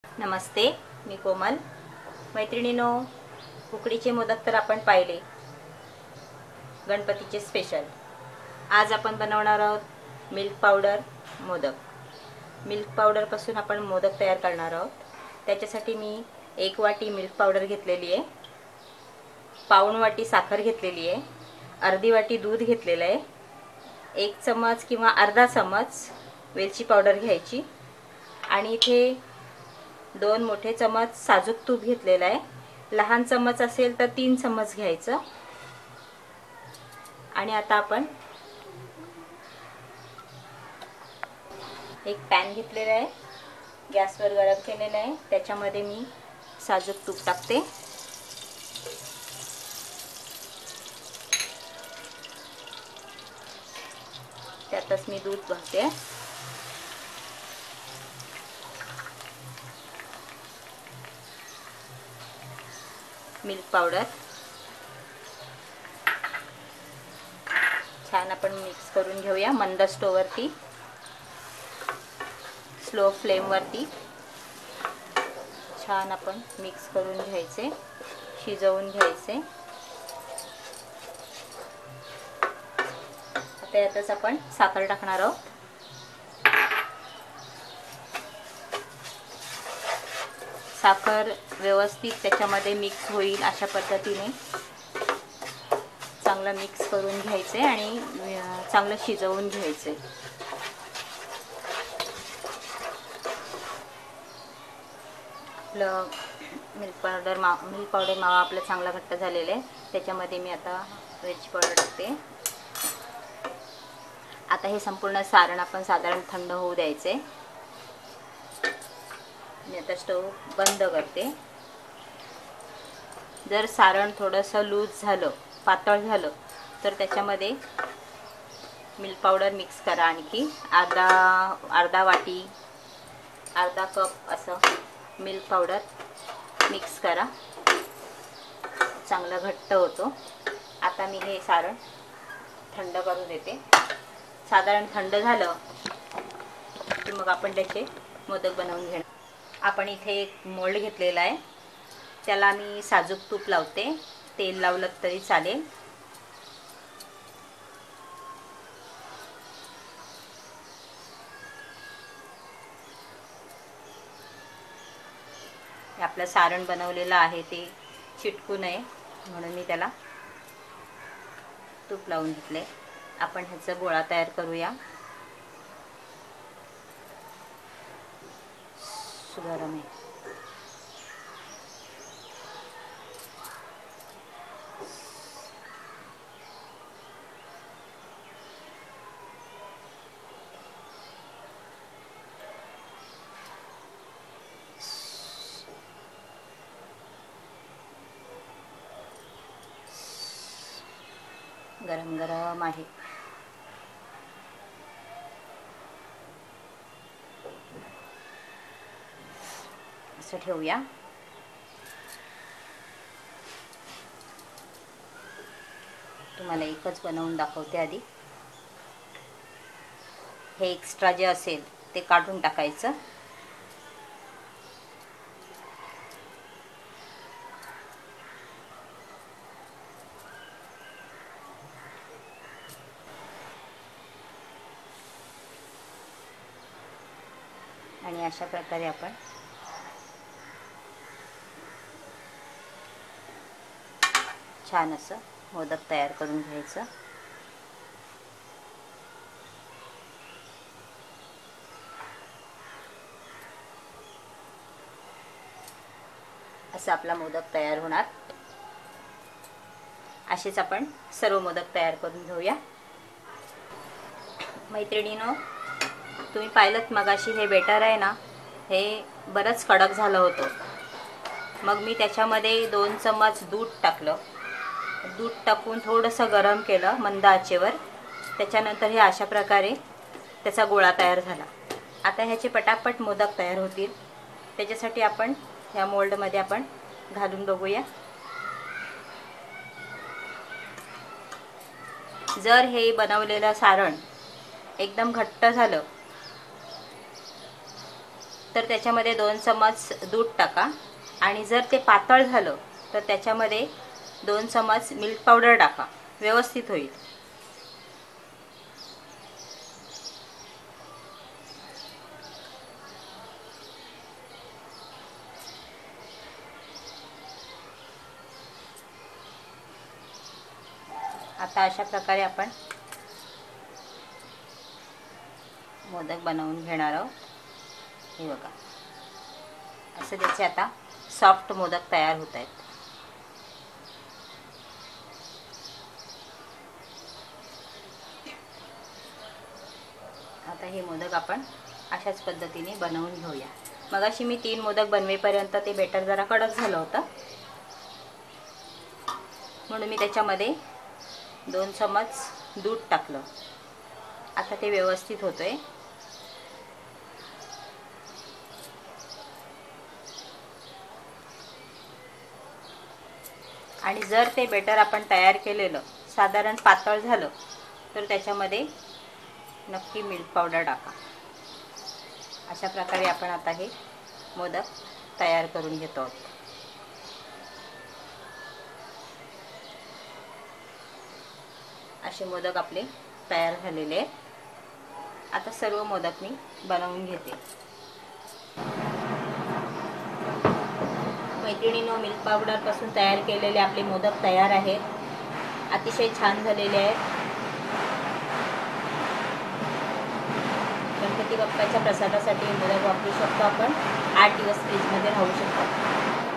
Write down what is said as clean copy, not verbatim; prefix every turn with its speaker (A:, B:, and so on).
A: नमस्ते, मी कोमल. मैत्रिणींनो, उकडीचे मोदक तर आपण पाहिले, गणपतीचे स्पेशल. आज आपण बनवणार आहोत मिल्क पावडर मोदक. मिल्क पावडरपासून आपण मोदक तयार करणार आहोत. त्याच्यासाठी मी 1 वाटी मिल्क पावडर घेतलेली आहे, पाऊण वाटी साखर घेतलेली आहे, अर्धी वाटी दूध घेतलेलं आहे, 1 चमच किंवा अर्धा चमच वेलची पावडर घ्यायची आणि इथे 2 मोठे चमच साजूक तूप घेतलेलं आहे. लहान चमच असेल तर 3 चमच घ्यायचं. आणि आता आपण एक पॅन घेतलेला आहे, गॅसवर गरम केलेला आहे. त्याच्यामध्ये मी साजूक तूप टाकते. त्यातच मी दूध घालते. मिल्क पावडर छान आपण मिक्स करून घेऊया. मंद स्टोवरती, स्लो फ्लेमवरती छान आपण मिक्स करून घ्यायचे, शिजवून घ्यायचे. आता यातच आपण साखर टाकणार आहोत. साखर व्यवस्थित त्याच्यामध्ये मिक्स होईल अशा पद्धतीने चांगलं मिक्स करून घ्यायचे आणि चांगलं शिजवून घ्यायचे. आपलं मिल्क पावडर मावा आपलं चांगला घट्ट झालेलं आहे. त्याच्यामध्ये मी आता वेलची पावडर टाकते. आता हे संपूर्ण सारण आपण साधारण थंड होऊ द्यायचे. मी आता स्टोव बंद करते. जर सारण थोडंसं लूज झालं, पातळ झालं, तर त्याच्यामध्ये मिल्क पावडर मिक्स करा. आणखी अर्धा वाटी, अर्धा कप असं मिल्क पावडर मिक्स करा. चांगलं घट्ट होतो. आता मी हे सारण थंड करू देते. साधारण थंड झालं की मग आपण त्याचे मोदक बनवून घेणार. आपण इथे एक मोल्ड घेतलेला आहे, त्याला मी साजूक तूप लावते. तेल लावलं तरी चालेल. आपलं सारण बनवलेलं आहे ते चिटकू नये म्हणून मी त्याला तूप लावून घेतले. आपण ह्याचा गोळा तयार करूया. गरम आहे. गरम गरम आहे. असं ठेवूया. तुम्हाला एकच बनवून दाखवते आधी. हे एक्स्ट्रा जे असेल ते काढून टाकायचं. आणि अशा प्रकारे आपण छान असं मोदक तयार करून घ्यायचं. असं आपला मोदक तयार होणार. असेच आपण सर्व मोदक तयार करून घेऊया. मैत्रिणींनो, तुम्ही पाहिलंत मगाशी हे बेटर आहे ना, हे बरंच कडक झालं होतं. मग मी त्याच्यामध्ये 2 चमच दूध टाकलं. दूध टाकून थोडंसं गरम केलं मंद आचेवर. त्याच्यानंतर हे अशा प्रकारे त्याचा गोळा तयार झाला. आता ह्याचे पटापट मोदक तयार होतील. त्याच्यासाठी आपण ह्या मोल्डमध्ये आपण घालून बघूया. जर हे बनवलेलं सारण एकदम घट्ट झालं तर त्याच्यामध्ये 2 चमच दूध टाका आणि जर ते पातळ झालं तर त्याच्यामध्ये 2 चमच मिल्क पावडर टाका, व्यवस्थित होईल. आता अशा प्रकारे आपण मोदक बनवून घेणार आहोत. हे बघा, असे त्याचे आता सॉफ्ट मोदक तयार होत आहेत. आता हे मोदक आपण अशाच पद्धतीने बनवून घेऊया. मगाशी मी 3 मोदक बनवेपर्यंत ते बेटर जरा कडक झालं होतं, म्हणून मी त्याच्यामध्ये 2 चमच दूध टाकलं. आता ते व्यवस्थित होतंय. आणि जर ते बेटर आपण तयार केलेलं साधारण पातळ झालं तर त्याच्यामध्ये नक्की मिल्क पावडर टाका. अशा प्रकारे आपण आता हे मोदक तयार करून घेतो आहोत. असे मोदक आपले तयार झालेले आहेत. आता सर्व मोदक मी बनवून घेते. मैत्रिणींनो, मिल्क पावडरपासून तयार केलेले आपले मोदक तयार आहेत. अतिशय छान झालेले आहेत. गणपती बाप्पाच्या प्रसादासाठी मोदक वापरू शकतो आपण. 8 दिवस फ्रीजमध्ये राहू शकतात.